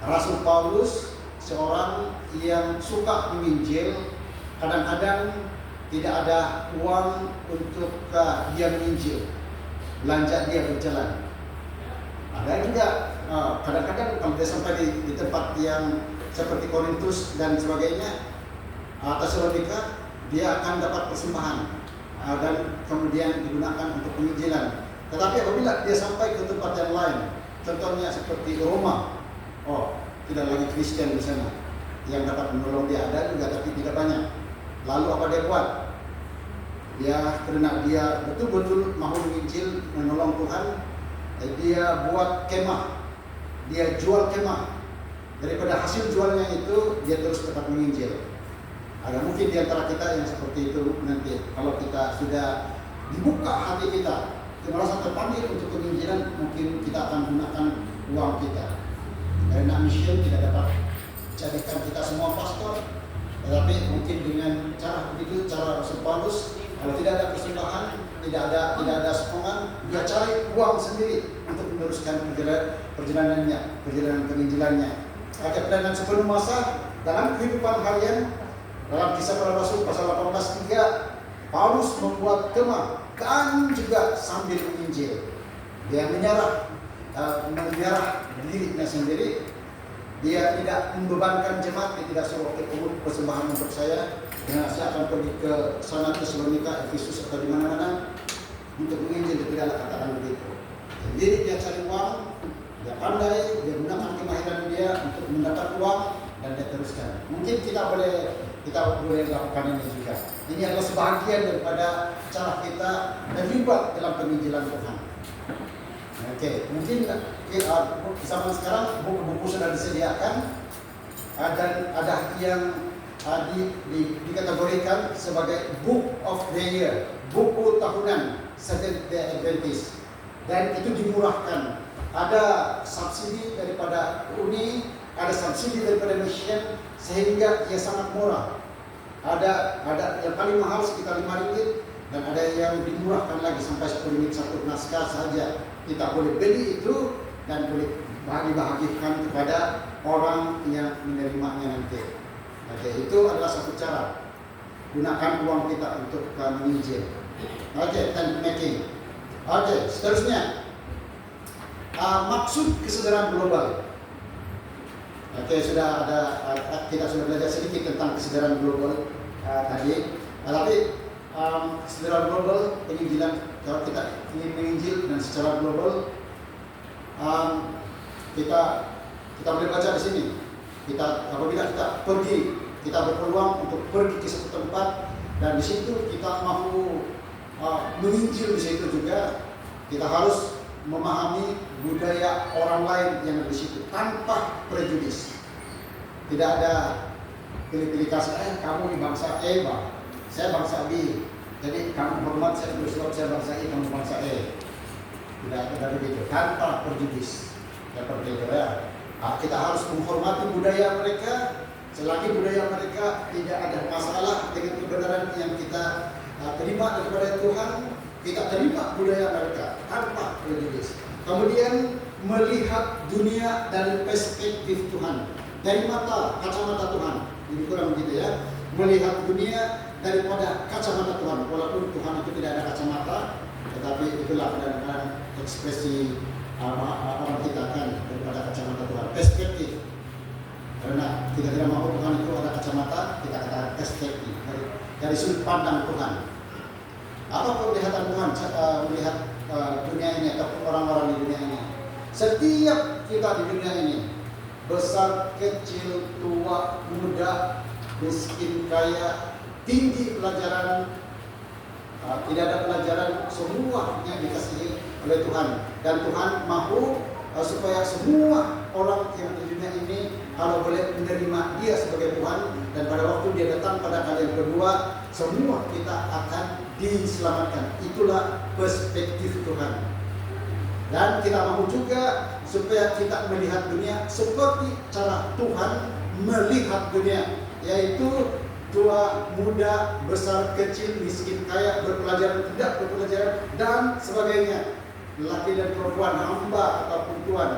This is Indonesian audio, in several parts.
Rasul Paulus seorang yang suka menginjil, kadang-kadang tidak ada uang untuk dia menginjil, belanja dia berjalan. Ada juga kadang-kadang kalau dia sampai di tempat yang seperti Korintus dan sebagainya, Tesalonika, dia akan dapat persembahan dan kemudian digunakan untuk penginjilan. Tetapi apabila dia sampai ke tempat yang lain, contohnya seperti Roma, tidak lagi Kristen di sana yang dapat menolong dia, ada juga tapi tidak banyak. Lalu apa dia buat? Karena dia betul-betul mau menginjil, menolong Tuhan, dia buat kemah, dia jual kemah. Daripada hasil jualnya itu dia terus tetap menginjil. Ada mungkin di antara kita yang seperti itu nanti. Kalau kita sudah dibuka hati kita, merasa terpanggil untuk penginjilan, mungkin kita akan gunakan uang kita. Karena mission tidak dapat jadikan kita semua pastor, tetapi mungkin dengan cara begitu, cara Rasul Paulus, kalau tidak ada persembahan, tidak ada sokongan, dia cari uang sendiri untuk meneruskan perjalanan penginjilannya. Dan sebelum masa dalam kehidupan harian, dalam Kisah Para Rasul pasal 18:3, Paulus membuat kemah dan juga sambil menginjil. Dia menyerah dirinya sendiri. Dia tidak membebankan jemaat, dia tidak suruh persembahan untuk saya. Saya akan pergi ke sana, ke Tesalonika, Efesus atau di mana-mana untuk menginjil. Tidak ada katakan begitu. Jadi dia cari uang, dia pandai, dia gunakan kemahiran dia untuk mendapat uang dan dia teruskan. Mungkin kita boleh lakukan ini juga. Ini adalah sebahagian daripada cara kita terlibat dalam penginjilan Tuhan. Mungkin zaman sekarang buku-buku sudah disediakan dan ada yang dikategorikan sebagai Book of the Year, buku tahunan Seventh-day Adventist, dan itu dimurahkan. Ada subsidi daripada Uni, ada subsidi daripada mission, sehingga ia sangat murah. Ada yang paling mahal sekitar RM5, dan ada yang dimurahkan lagi sampai RM10 satu naskah saja. Kita boleh beli itu dan boleh bagi-bagikan kepada orang yang menerimanya nanti. Itu adalah satu cara. Gunakan uang kita untuk menginjil. Tent making. Seterusnya. Maksud kesadaran global. Kita sudah belajar sedikit tentang kesadaran global tadi. Tapi kesadaran global, penginjilan, kalau kita ingin menginjil dan secara global, kita boleh baca di sini. Apabila kita pergi, kita berpeluang untuk pergi ke satu tempat dan di situ kita mau menginjil di situ juga, kita harus memahami budaya orang lain yang ada di situ tanpa prejudis. Tidak ada pilih-pilih kasih, kamu di bangsa E, saya bangsa B, jadi kamu hormat saya sebab saya bangsa E, kamu bangsa E. Tidak ada begitu, tanpa prejudis. Seperti itu ya. Kita harus menghormati budaya mereka selagi budaya mereka tidak ada masalah dengan kebenaran yang kita terima daripada Tuhan. Kita terima budaya mereka tanpa prejudis. Kemudian melihat dunia dari perspektif Tuhan, dari kacamata Tuhan. Ini kurang begitu ya. Melihat dunia daripada kacamata Tuhan. Walaupun Tuhan itu tidak ada kacamata, tetapi itulah kadang-kadang ekspresi orang kita kan daripada kacamata Tuhan. Perspektif. Karena kita tidak mau Tuhan itu ada kacamata, kita katakan perspektif dari sudut pandang Tuhan. Apa penglihatan Tuhan melihat dunia ini atau orang-orang di dunia ini? Setiap kita di dunia ini, besar, kecil, tua, muda, miskin, kaya, tinggi pelajaran, tidak ada pelajaran, semuanya dikasihi oleh Tuhan. Dan Tuhan mahu supaya semua orang yang di dunia ini kalau boleh menerima Dia sebagai Tuhan, dan pada waktu Dia datang pada kali yang kedua, semua kita akan diselamatkan. Itulah perspektif Tuhan. Dan kita mahu juga supaya kita melihat dunia seperti cara Tuhan melihat dunia, yaitu tua, muda, besar, kecil, miskin, kaya, berpelajaran, tidak berpelajaran, dan sebagainya. Laki dan perempuan, hamba ataupun tuan,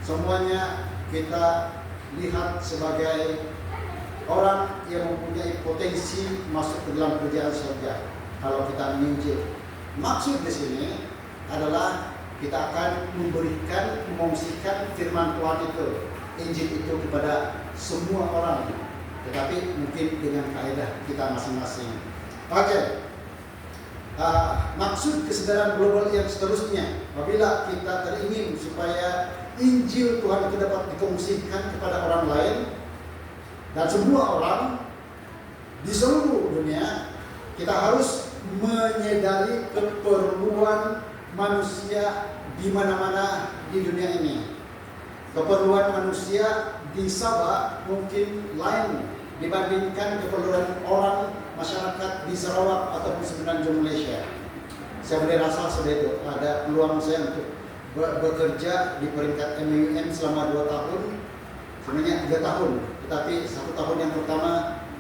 semuanya kita lihat sebagai orang yang mempunyai potensi masuk ke dalam kerajaan surga kalau kita menginjil. Maksud di sini adalah kita akan memberikan, mengungsikan firman Tuhan itu, Injil itu kepada semua orang, tetapi mungkin dengan kaedah kita masing-masing. Oke. Maksud kesadaran global yang seterusnya, apabila kita teringin supaya Injil Tuhan itu dapat dikongsikan kepada orang lain dan semua orang di seluruh dunia, kita harus menyadari keperluan manusia di mana-mana di dunia ini. Keperluan manusia di Sabah mungkin lain dibandingkan keperluan orang masyarakat di Sarawak ataupun Semenanjung Malaysia. Saya boleh rasa seperti itu. Ada peluang saya untuk bekerja di peringkat MUM selama 2 tahun, sebenarnya 3 tahun. Tetapi 1 tahun yang pertama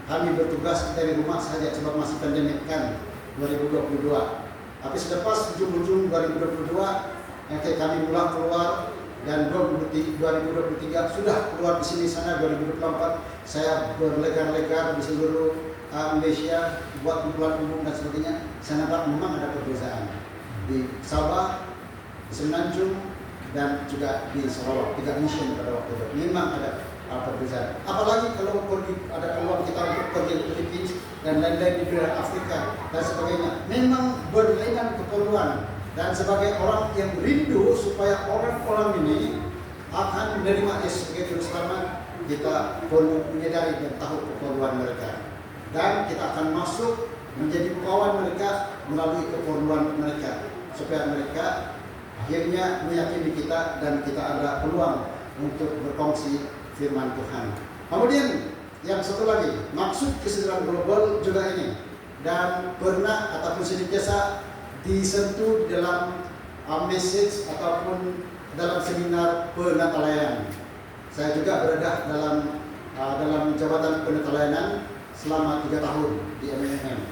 kami bertugas dari rumah saja sebab masih pandemik kan 2022. Tapi selepas ujung-ujung 2022 kami pulang keluar dan 2023 sudah keluar di sini sana 2024 saya berlegar-legar di seluruh Malaysia buat kumpulan umum dan sebagainya. Saya nampak memang ada perbezaan di Sabah, di Semenanjung dan juga di Sarawak. 3 mission pada waktu itu memang ada perbezaan. Apalagi kalau ada peluang kita untuk pergi ke Philippines dan lain-lain di daerah Afrika dan sebagainya. Memang berlainan keperluan. Dan sebagai orang yang rindu supaya orang-orang ini akan menerima Yesus sebagai Juru Selamat, kita perlu menyadari dan tahu keperluan mereka. Dan kita akan masuk menjadi pengawal mereka melalui keperluan mereka. Supaya mereka akhirnya meyakini kita dan kita ada peluang untuk berkongsi firman Tuhan. Kemudian yang satu lagi, maksud kesadaran global juga ini. Dan pernah ataupun senantiasa disentuh dalam message ataupun dalam seminar penatalayan. Saya juga berada dalam jabatan penatalayanan selama 3 tahun di MNM.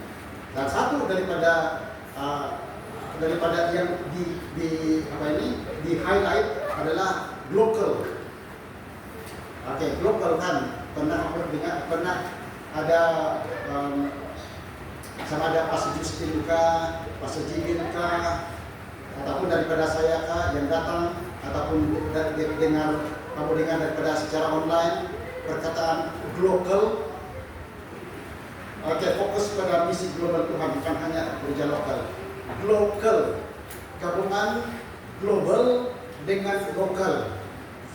Dan satu daripada yang di highlight adalah global. Oke, global kan pernah ada sama ada Pastor Justin kah, Pastor Jibin kah, ataupun daripada saya kah yang datang, ataupun kamu dengar daripada secara online perkataan global. Oke, fokus pada misi global Tuhan, bukan hanya gereja lokal. Global, gabungan global dengan lokal.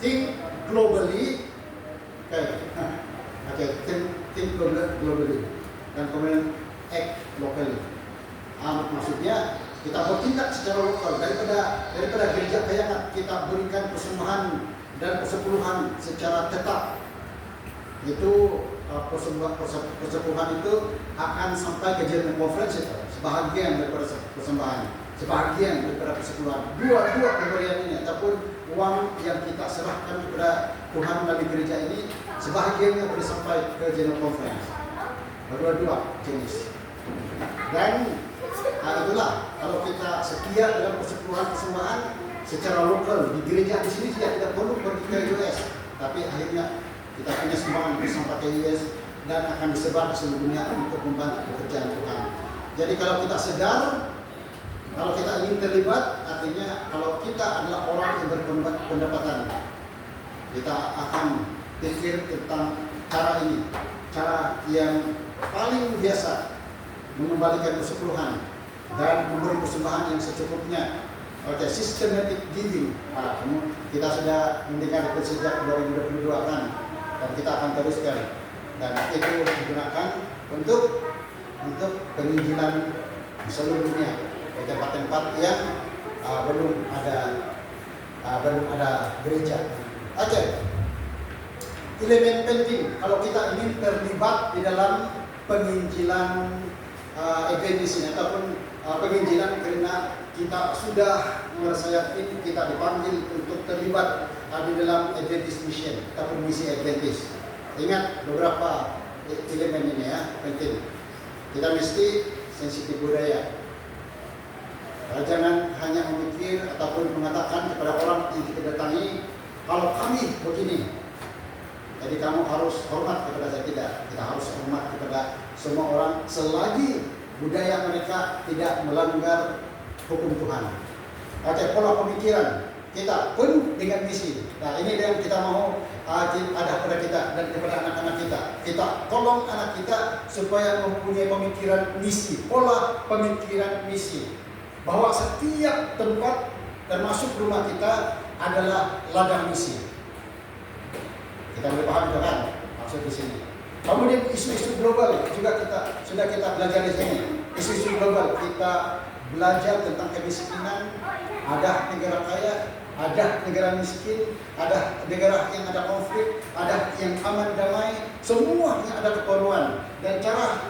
Think globally, think globally, dan kemudian act locally. Maksudnya kita bertindak secara lokal daripada gereja kayangan kita berikan persembahan dan persepuluhan secara tetap. Itu persepuluhan itu akan sampai ke General Conference itu sebahagian daripada persembahan, sebahagian daripada persepuluhan. Dua pemberian ini ataupun uang yang kita serahkan kepada Tuhan melalui gereja ini sebahagiannya boleh sampai ke General Conference. Dua jenis. Dan itulah kalau kita setia dalam persepuluhan persembahan secara lokal di gereja di sini tidak perlu pergi ke US, tapi akhirnya kita punya sumbangan bersama ke US dan akan disebar ke seluruh dunia untuk membantu pekerjaan Tuhan. Jadi kalau kita sedar, kalau kita ingin terlibat, artinya kalau kita adalah orang yang berpendapatan, kita akan pikir tentang cara ini, cara yang paling biasa mengembalikan persepuluhan dan memberi persembahan yang secukupnya. Oke, systematic giving. Kita sudah mendengar itu sejak 2022 kan, dan kita akan teruskan. Dan itu digunakan untuk penginjilan di seluruh dunia di tempat-tempat yang belum ada gereja. Oke, elemen penting kalau kita ingin terlibat di dalam penginjilan evangelis ini ataupun penginjilan, karena kita sudah merasa yakin kita dipanggil untuk terlibat di dalam Adventist mission ataupun misi Adventist. Ingat beberapa elemen ini ya, penting. Kita mesti sensitif budaya. Jangan hanya memikir ataupun mengatakan kepada orang yang kita datangi, kalau kami begini, jadi kamu harus hormat kepada saya. Tidak, kita harus hormat kepada semua orang selagi budaya mereka tidak melanggar hukum Tuhan. Oke, pola pemikiran kita penuh dengan misi. Nah, ini yang kita mau ada pada kita dan kepada anak-anak kita. Kita tolong anak kita supaya mempunyai pemikiran misi, pola pemikiran misi. Bahwa setiap tempat termasuk rumah kita adalah ladang misi. Kita boleh paham itu kan maksud di sini. Kemudian isu-isu global juga sudah kita belajar di sini. Isu-isu global kita belajar tentang kemiskinan. Ada negara kaya, ada negara miskin, ada negara yang ada konflik, ada yang aman damai, semua yang ada keperluan. Dan cara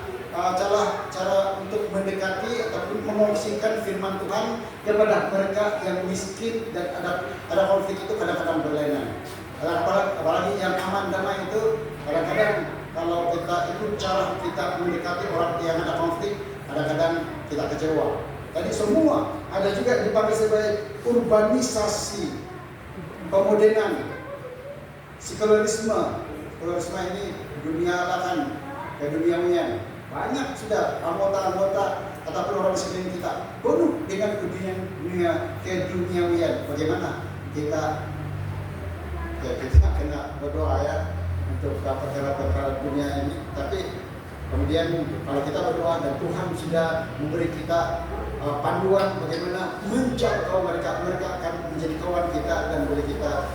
untuk mendekati ataupun memungkinkan firman Tuhan kepada mereka yang miskin dan ada konflik itu kadang-kadang berlainan. Apalagi yang aman damai itu kadang-kadang kalau kita itu cara kita mendekati orang yang ada konflik, kadang-kadang kita kecewa. Jadi semua ada juga dipanggil sebagai urbanisasi, pemodernan, sekularisme. Sekularisme ini dunia lahan, keduniawian. Banyak sudah anggota-anggota ataupun orang sekeliling kita penuh dengan keduniawian. Bagaimana kita kena berdoa ya untuk dapat perkara dunia ini. Tapi kemudian kalau kita berdoa dan Tuhan sudah memberi kita panduan bagaimana menjangkau mereka akan menjadi kawan kita dan boleh kita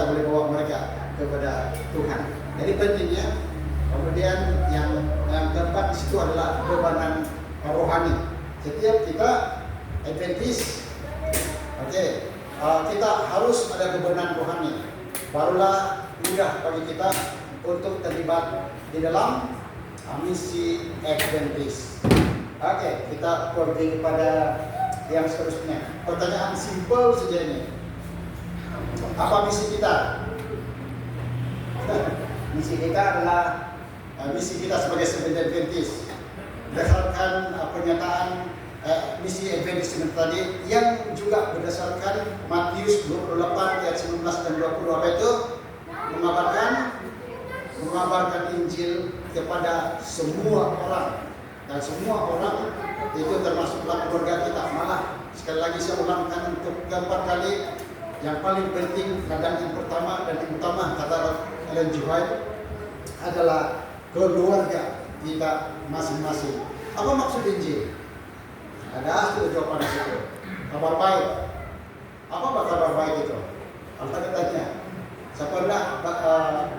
boleh bawa mereka kepada Tuhan. Jadi pentingnya. Kemudian yang keempat di situ adalah bebanan rohani. Setiap kita Adventist, kita harus ada bebanan rohani. Barulah mudah bagi kita untuk terlibat di dalam misi Adventist. Kita pergi kepada yang seterusnya. Pertanyaan simpel saja ini. Apa misi kita? Misi kita adalah misi kita sebagai Seventh Adventist berdasarkan pernyataan misi Adventist tadi yang juga berdasarkan Matius 28 ayat 19 dan 20. Apa itu? Mengabarkan Injil kepada semua orang, dan semua orang itu termasuklah keluarga kita. Malah sekali lagi saya ulangkan untuk keempat kali, yang paling penting dan yang pertama dan yang utama kata Ellen G. White adalah keluarga kita masing-masing. Apa maksud Injil? Ada sudah jawaban di situ. Kabar baik. Apa kabar baik itu? Apa katanya? Saya pernah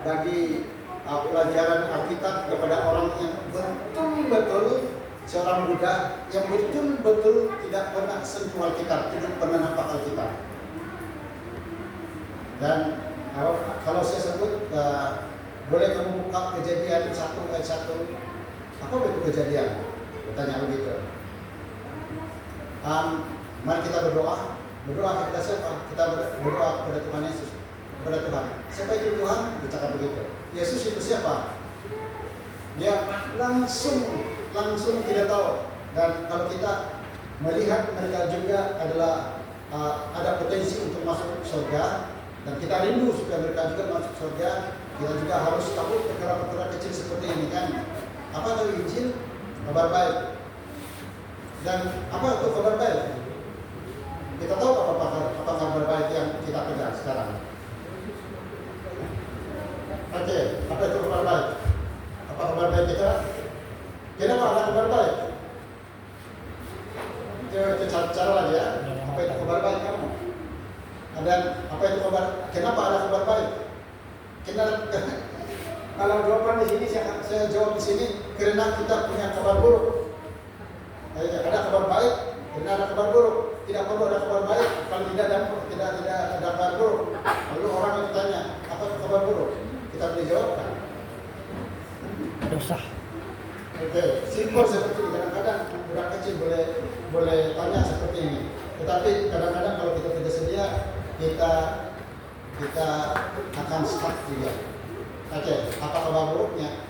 bagi pelajaran Alkitab kepada orang yang betul-betul seorang muda yang betul-betul tidak pernah sentuh Alkitab, tidak pernah nampak Alkitab. Dan kalau saya sebut boleh kamu buka Kejadian 1 ayat 1. Apa itu kejadian? Bertanya begitu. Mari kita berdoa. Berdoa kepada siapa? Kita berdoa kepada Tuhan Yesus. Kepada Tuhan. Siapa itu Tuhan? Bercakap begitu. Yesus itu siapa? Dia langsung tidak tahu. Dan kalau kita melihat mereka juga adalah ada potensi untuk masuk surga, dan kita rindu supaya mereka juga masuk surga. Kita juga harus tahu perkara-perkara kecil seperti ini kan. Apa itu Injil? Kabar baik. Dan apa itu kabar baik? Kita tahu apa kabar baik yang kita pegang sekarang. Apa itu kabar baik? Apa kabar baik kita? Kenapa ada kabar baik? Itu cara lagi ya. Apa itu kabar baik kamu? Dan apa itu kabar? Kenapa ada kabar baik? Kalau jawaban di sini saya jawab di sini karena kita punya kabar buruk. Ada kabar baik, karena ada kabar buruk. Tidak perlu ada kabar baik kalau tidak ada kabar buruk. Lalu orang yang tanya apa itu kabar buruk? Kita boleh jawabkan. Dosa. Simpel seperti ini. Kadang-kadang budak kecil boleh tanya seperti ini. Tetapi kadang-kadang kalau kita tidak sedia, kita akan stuck juga. Apa kabar buruknya?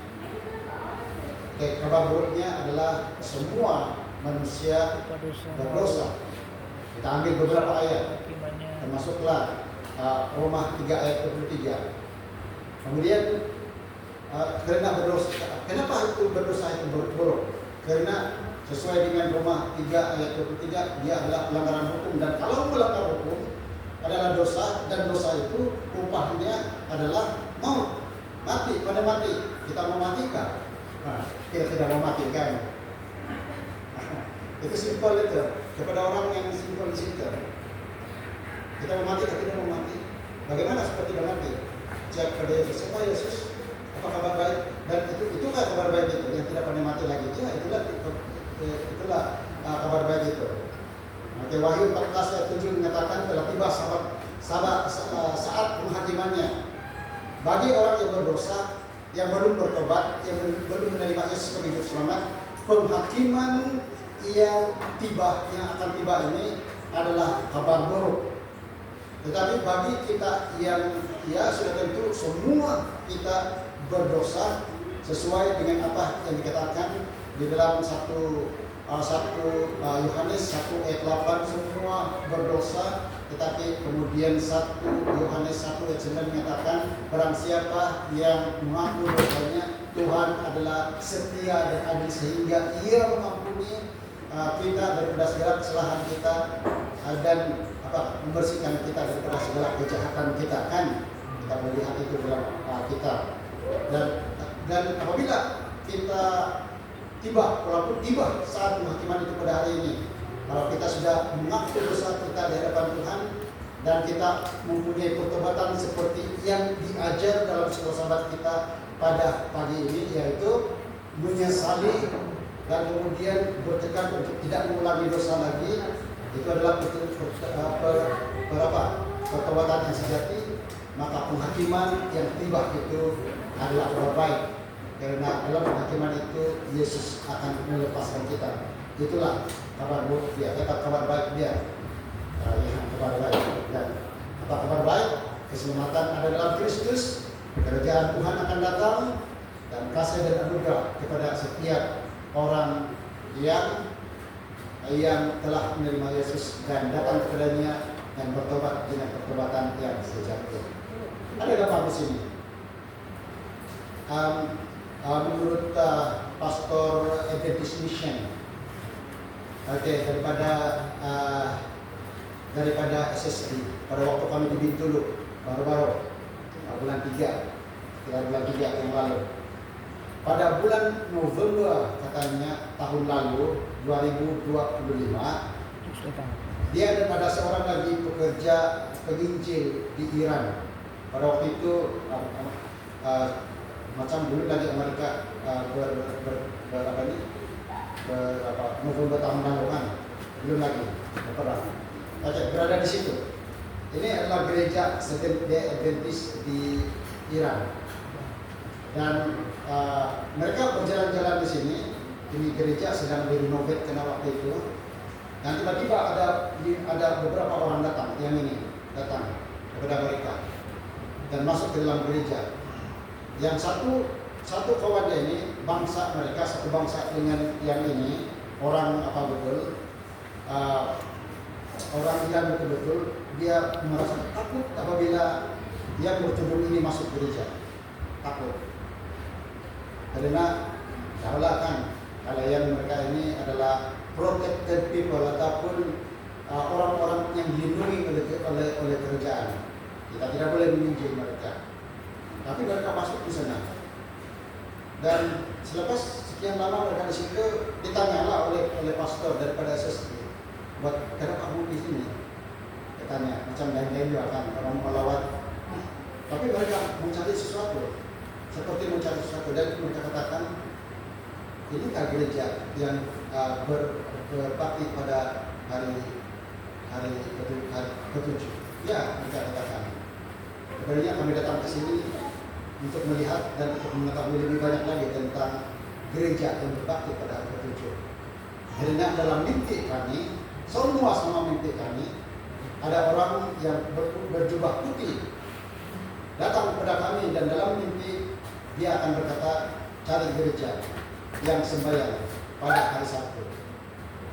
Kabar buruknya adalah semua manusia berdosa. Kita ambil beberapa ayat, termasuklah Roma 3 ayat 23. Kemudian karena berdosa, kenapa itu berdosa itu buruk? Karena sesuai dengan Roma 3 ayat 23, dia adalah pelanggaran hukum, dan kalau melanggar hukum adalah dosa, dan dosa itu upahnya adalah maut, mati, pada mati. Kita mau mati kan? Kita tidak mau mati kan? Itu simpel itu, kepada orang yang simpel di situ. Kita mau mati atau tidak mau mati? Bagaimana supaya tidak mati? Cek pada Yesus, siapa Yesus? Apa kabar baik? Dan itu kan kabar baik itu, yang tidak pernah mati lagi. Ya, itulah kabar baik itu. Oke, Wahyu 14 ayat 7 menyatakan telah tiba saat penghakimannya bagi orang yang berdosa, yang belum bertobat, yang belum menerima Yesus sebagai juru selamat. Penghakiman yang akan tiba ini adalah kabar buruk. Tetapi bagi kita yang sudah tentu semua kita berdosa sesuai dengan apa yang dikatakan di dalam 1 Yohanes 1 ayat 8, semua berdosa. Tetapi kemudian 1 Yohanes 1 ayat 9 menyatakan barang siapa yang mengaku dosanya, Tuhan adalah setia dan adil sehingga Ia mengampuni kita daripada segala kesalahan kita dan membersihkan kita daripada segala kejahatan kita, kan? Kita melihat itu dalam Alkitab. Dan apabila kita walaupun tiba saat penghakiman itu pada hari ini, kalau kita sudah mengaku dosa kita di hadapan Tuhan dan kita mempunyai pertobatan seperti yang diajar dalam sekolah sahabat kita pada pagi ini, yaitu menyesali dan kemudian bertekad untuk tidak mengulangi dosa lagi, itu adalah pertobatan yang sejati. Maka penghakiman yang tiba itu adalah kabar baik, karena dalam penghakiman itu Yesus akan melepaskan kita. Itulah kabar buruk dia, tetap kabar baik dia. Kabar baik. Dan apa kabar baik? Keselamatan ada dalam Kristus, kerajaan Tuhan akan datang, dan kasih dan anugerah kepada setiap orang yang telah menerima Yesus dan datang kepadanya dan bertobat dengan pertobatan yang sejati. Ada apa di sini? Menurut Pastor Adventist Mission, daripada SSD pada waktu kami di Bintulu baru-baru bulan 3 yang lalu. Pada bulan November katanya tahun lalu 2025, dia ada seorang lagi pekerja penginjil di Iran. Pada waktu itu macam dulu lagi Amerika November tahun lalu kan, belum lagi berperang. Berada di situ. Ini adalah gereja Seventh-day Adventist di Iran. Dan mereka berjalan-jalan di sini. Ini gereja sedang direnovate karena waktu itu. Dan tiba-tiba ada beberapa orang datang kepada mereka dan masuk ke dalam gereja. Yang satu kawannya ini satu bangsa dengan yang ini orang orang Iran betul-betul dia merasa takut apabila yang bertudung ini masuk gereja, takut karena kan kalian mereka ini adalah protected people ataupun orang-orang yang dilindungi oleh kerajaan. Kita tidak boleh mengunjungi mereka. Tapi mereka masuk di sana. Dan selepas sekian lama mereka di situ, ditanyalah oleh pastor daripada SSD, buat kenapa kamu di sini? Katanya macam lain-lain juga kan orang melawat. Tapi mereka mencari sesuatu, dan mereka katakan ini kan gereja yang berbakti pada hari ketujuh. Ya, mereka katakan. Sebenarnya kami datang ke sini untuk melihat dan untuk mengetahui lebih banyak lagi tentang gereja yang berbakti pada hari ketujuh. Karena dalam mimpi kami, sama mimpi kami, ada orang yang berjubah putih datang kepada kami, dan dalam mimpi dia akan berkata, cari gereja yang sembahyang pada hari Sabtu.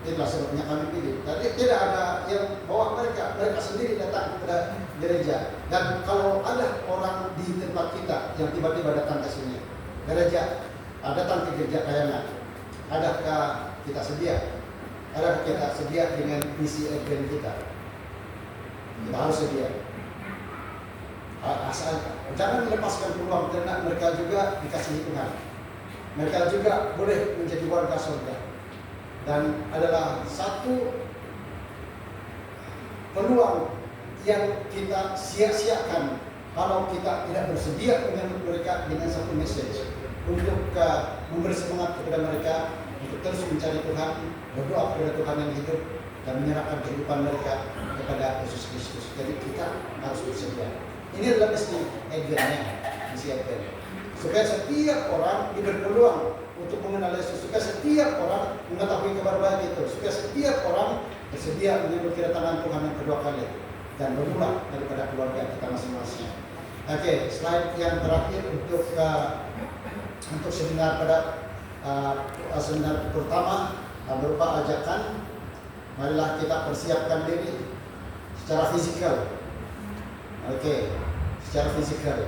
Itulah sebabnya kami pilih. Tapi tidak ada yang bawa mereka sendiri datang kepada gereja. Dan kalau ada orang di tempat kita yang tiba-tiba datang ke sini, gereja, datang ke gereja Kayangan, adakah kita sedia? Adakah kita sedia dengan misi event kita? Kita harus sedia. Jangan melepaskan peluang karena mereka juga dikasihi Tuhan. Mereka juga boleh menjadi warga surga. Dan adalah satu peluang yang kita sia-siakan kalau kita tidak bersedia menyambut mereka dengan satu message untuk memberi semangat kepada mereka untuk terus mencari Tuhan, berdoa kepada Tuhan yang hidup dan menyerahkan kehidupan mereka kepada Yesus Kristus. Jadi kita harus bersedia. Ini adalah misi eventnya, misi event. Supaya setiap orang diberi peluang untuk mengenal Yesus, supaya setiap orang mengetahui kabar baik itu, supaya setiap orang bersedia menyambut kedatangan Tuhan yang kedua kali dan bermula daripada keluarga kita masing-masing. Oke, slide yang terakhir untuk seminar pada seminar pertama berupa ajakan. Marilah kita persiapkan diri secara fisikal. Oke, secara fisikal.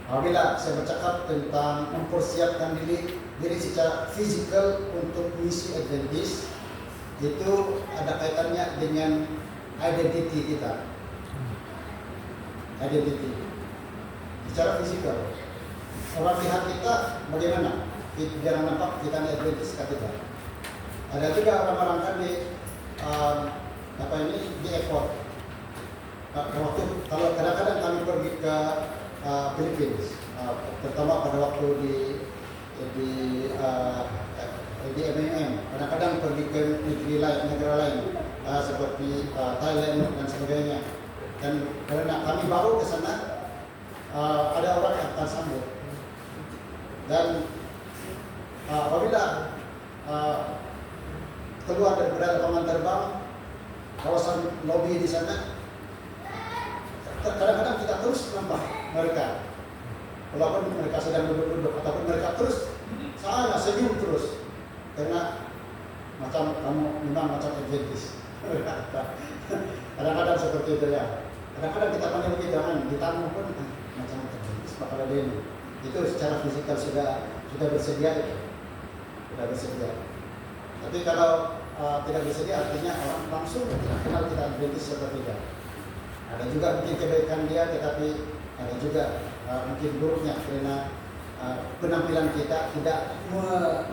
Apabila saya bercakap tentang mempersiapkan diri secara fisikal untuk misi Adventist, itu ada kaitannya dengan identity kita. Identity. Secara fisikal. Orang lihat kita bagaimana? Jangan nampak kita Adventist kita. Ada juga orang-orang kan di airport. Waktu kalau kadang-kadang kami pergi ke Philippines, terutama pada waktu di MMM, kadang-kadang pergi ke negara lain seperti Thailand dan sebagainya. Dan karena kami baru ke sana, ada orang yang akan sambut. Dan apabila keluar daripada lapangan terbang, kawasan lobi di sana, kadang-kadang kita terus nampak mereka, walaupun mereka sedang duduk-duduk ataupun mereka terus sana senyum terus, karena macam kamu memang macam Adventist. Kadang-kadang seperti itu ya. Kadang-kadang kita pandang begitu, jangan ditamu pun macam Adventist bakal ada ini. Itu secara fisikal sudah bersedia itu, sudah bersedia. Tapi kalau tidak bersedia artinya orang langsung tidak kenal kita Adventist atau tidak. Ada juga mungkin kebaikan dia, tetapi ada juga mungkin buruknya karena penampilan kita tidak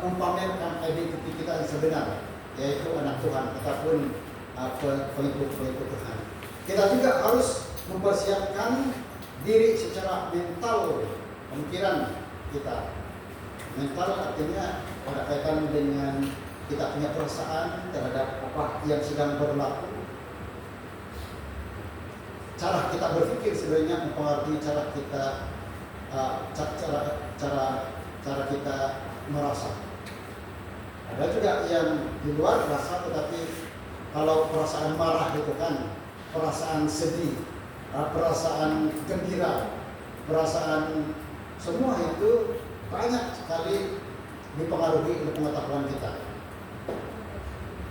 memamerkan identiti kita yang sebenar, yaitu anak Tuhan ataupun pengikut Tuhan. Kita juga harus mempersiapkan diri secara mental, pemikiran kita. Mental artinya ada kaitan dengan kita punya perasaan terhadap apa yang sedang berlaku. Cara kita berpikir sebenarnya mempengaruhi cara kita cara kita merasa. Ada juga yang di luar rasa, tetapi kalau perasaan marah itu kan, perasaan sedih, perasaan gembira, perasaan semua itu banyak sekali dipengaruhi oleh pengetahuan kita.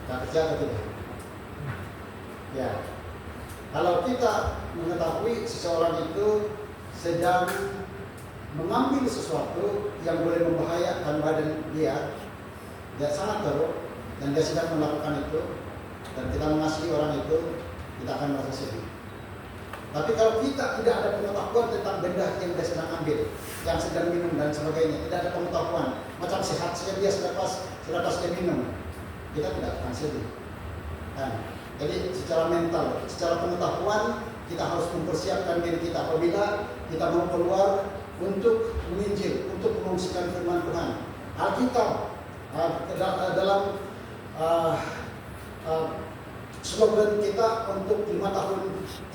Kita kerja atau tidak? Ya. Kalau kita mengetahui seseorang itu sedang mengambil sesuatu yang boleh membahayakan badan dia sangat teruk dan dia sedang melakukan itu, dan kita mengasihi orang itu, kita akan merasa sedih. Tapi kalau kita tidak ada pengetahuan tentang benda yang dia sedang ambil, yang sedang minum dan sebagainya, tidak ada pengetahuan, macam sehat saja dia selepas dia minum, kita tidak akan sedih. Jadi secara mental, secara pengetahuan kita harus mempersiapkan diri kita apabila kita mau keluar untuk menginjil, untuk mengungsikan firman Tuhan. Alkitab dalam slogan kita untuk 5 tahun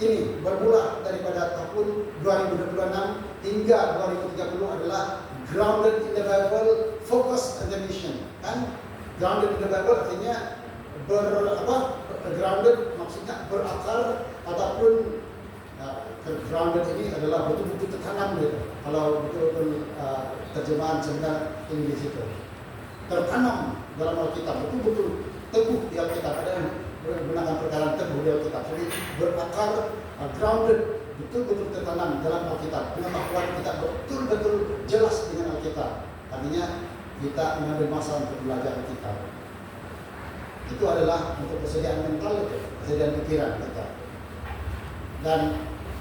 ini bermula daripada tahun 2026 hingga 2030 adalah grounded in the Bible, focus on the mission. Kan? Grounded in the Bible artinya grounded maksudnya berakar, ataupun grounded ini adalah betul-betul tertanam gitu. Kalau betul-betul terjemahan sebenarnya Inggris itu tertanam dalam Alkitab, betul-betul teguh di Alkitab, ada yang menggunakan perkataan teguh di Alkitab. Jadi berakar, grounded, betul-betul tertanam dalam Alkitab. Pengetahuan kita betul-betul jelas dengan Alkitab. Artinya kita mengambil masa untuk belajar Alkitab. Itu adalah untuk persediaan mental, persediaan pikiran kita. Dan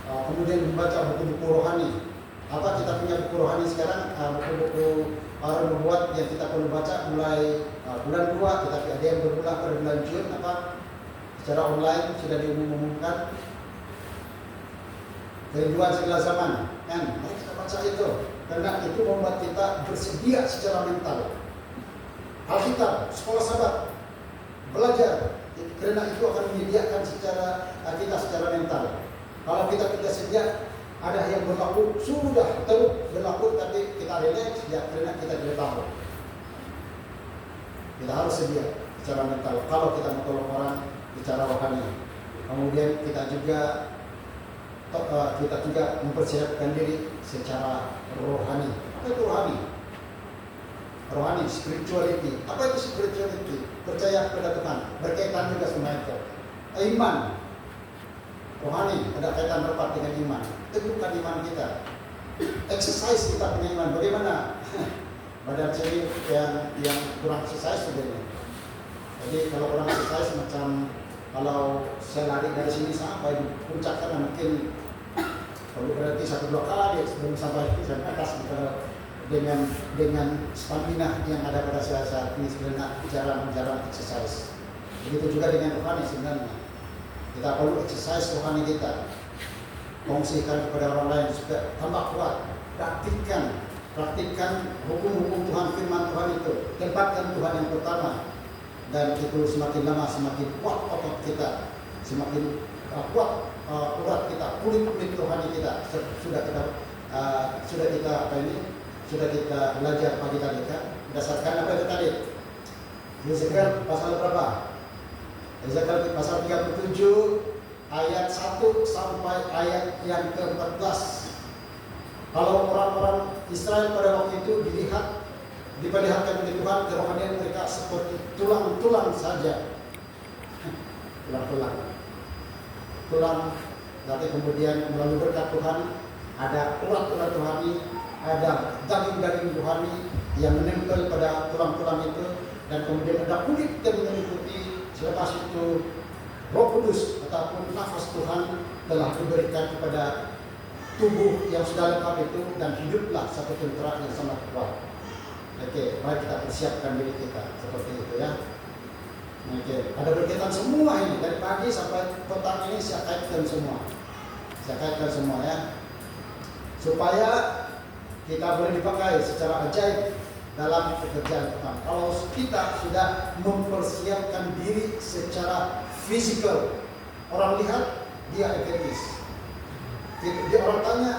kemudian membaca buku-buku rohani. Apa kita punya buku rohani sekarang? Buku-buku membuat yang kita perlu baca mulai bulan 2, tetapi ada yang berulang pada bulan Jun, secara online sudah diumumkan. Kerinduan segala zaman, kan? Mari kita baca itu, karena itu membuat kita bersedia secara mental. Alkitab, sekolah sahabat, belajar, karena itu akan menyediakan kita secara mental. Kalau kita tidak sedia, ada yang berlaku sudah terus berlaku, tapi kita relax ya, karena kita tidak tahu. Kita harus sedia secara mental. Kalau kita mau tolong orang secara rohani, kemudian kita juga mempersiapkan diri secara rohani. Apa itu rohani? Rohani, spirituality. Apa itu spirituality? Percaya kepada Tuhan, berkaitan juga sama itu. Iman, rohani ada kaitan rapat dengan iman. Teguhkan iman kita. Exercise kita punya iman. Bagaimana? Badan sini yang kurang exercise sebenarnya. Jadi kalau kurang exercise macam kalau saya lari dari sini sampai di puncak kan mungkin perlu berarti 1-2 kali sebelum sampai di atas dengan stamina yang ada pada saat ini sebenarnya jarang exercise. Begitu juga dengan rohani sebenarnya. Kita perlu exercise rohani kita. Kongsikan kepada orang lain supaya tambah kuat. Praktikkan hukum-hukum Tuhan, firman Tuhan itu. Tempatkan Tuhan yang pertama. Dan itu semakin lama semakin kuat otot kita, semakin kuat urat kita, kulit rohani kita. Sudah kita belajar pagi tadi kan, berdasarkan apa itu tadi? Ezekiel pasal berapa? Ezekiel pasal 37 ayat 1 sampai ayat yang ke-14. Kalau orang-orang Israel pada waktu itu diperlihatkan oleh Tuhan kerohanian mereka seperti tulang-tulang saja. Tulang, nanti kemudian melalui berkat Tuhan ada urat-urat rohani, ada daging-daging rohani yang menempel pada tulang-tulang itu, dan kemudian ada kulit yang meliputi. Selepas itu Roh Kudus ataupun nafas Tuhan telah diberikan kepada tubuh yang sudah lengkap itu, dan hiduplah satu tentara yang sangat kuat. Oke, mari kita persiapkan diri kita seperti itu ya. Oke, ada berkaitan semua ini dari pagi sampai petang ini saya kaitkan semua ya, supaya kita boleh dipakai secara ajaib dalam pekerjaan Tuhan. Kalau kita sudah mempersiapkan diri secara fisikal, orang lihat dia adventis. Dia orang tanya,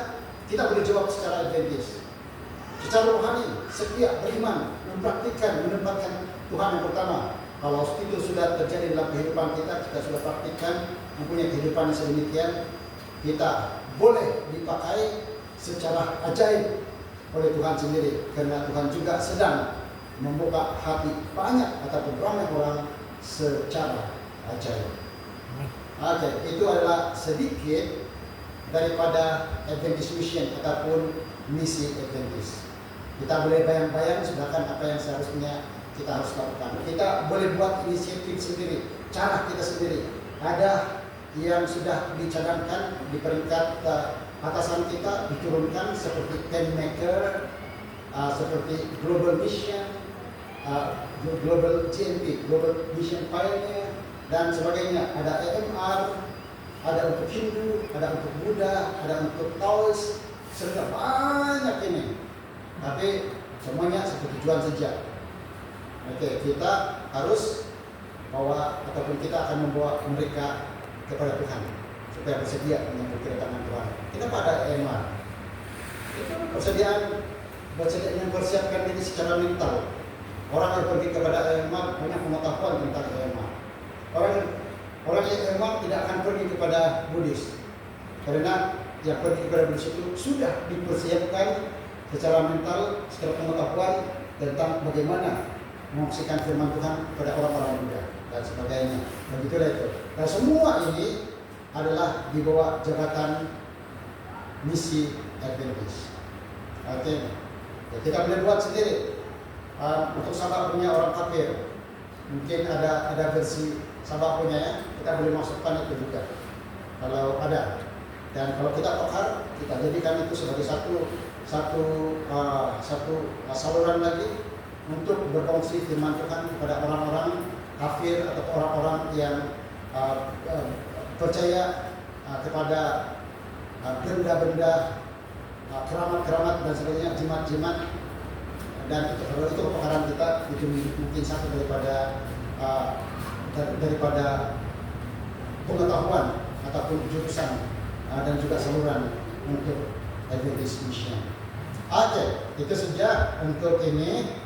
kita boleh jawab secara adventis. Secara rohani, setia, beriman, mempraktikkan, menempatkan Tuhan yang pertama. Kalau itu sudah terjadi dalam kehidupan kita sudah praktikkan, mempunyai kehidupan yang sedemikian, kita boleh dipakai secara ajaib oleh Tuhan sendiri, karena Tuhan juga sedang membuka hati banyak ataupun ramai orang secara ajaib. Oke, itu adalah sedikit daripada Adventist Mission ataupun misi Adventist. Kita boleh bayang-bayang sedangkan apa yang seharusnya kita harus lakukan. Kita boleh buat inisiatif sendiri, cara kita sendiri. Ada yang sudah dicadangkan di peringkat atasan kita, diturunkan seperti Penmaker, seperti Global Mission, Global GMP, Global Mission Pioneer, dan sebagainya. Ada EMR, ada untuk Hindu, ada untuk Buddha, ada untuk Taoist, sudah banyak ini. Tapi semuanya satu tujuan saja. Oke, kita harus bawa ataupun kita akan membawa mereka kepada Tuhan supaya bersedia menyambut kedatangan Tuhan. Kenapa ada EMR? Itu persediaan mempersiapkan diri secara mental. Orang yang pergi kepada EMR punya pengetahuan tentang EMR. Orang yang EMR tidak akan pergi kepada Buddhis, karena yang pergi kepada Buddhis itu sudah dipersiapkan secara mental, secara pengetahuan tentang bagaimana menyaksikan firman Tuhan kepada orang-orang Buddha. dan sebagainya. Begitulah itu. Dan semua ini adalah di bawah jabatan misi Adventist. Oke, ya, kita boleh buat sendiri. Untuk sabak punya orang kafir, mungkin ada versi sabak punya ya, kita boleh masukkan itu juga kalau ada. Dan kalau kita tokar, kita jadikan itu sebagai satu saluran lagi untuk berfungsi firman Tuhan kepada orang-orang kafir atau orang-orang yang percaya kepada benda-benda, keramat-keramat dan sebagainya, jimat-jimat. Dan kalau itu kepakaran kita itu mungkin satu daripada pengetahuan ataupun jurusan dan juga saluran untuk Adventist Mission. Oke, itu saja untuk ini.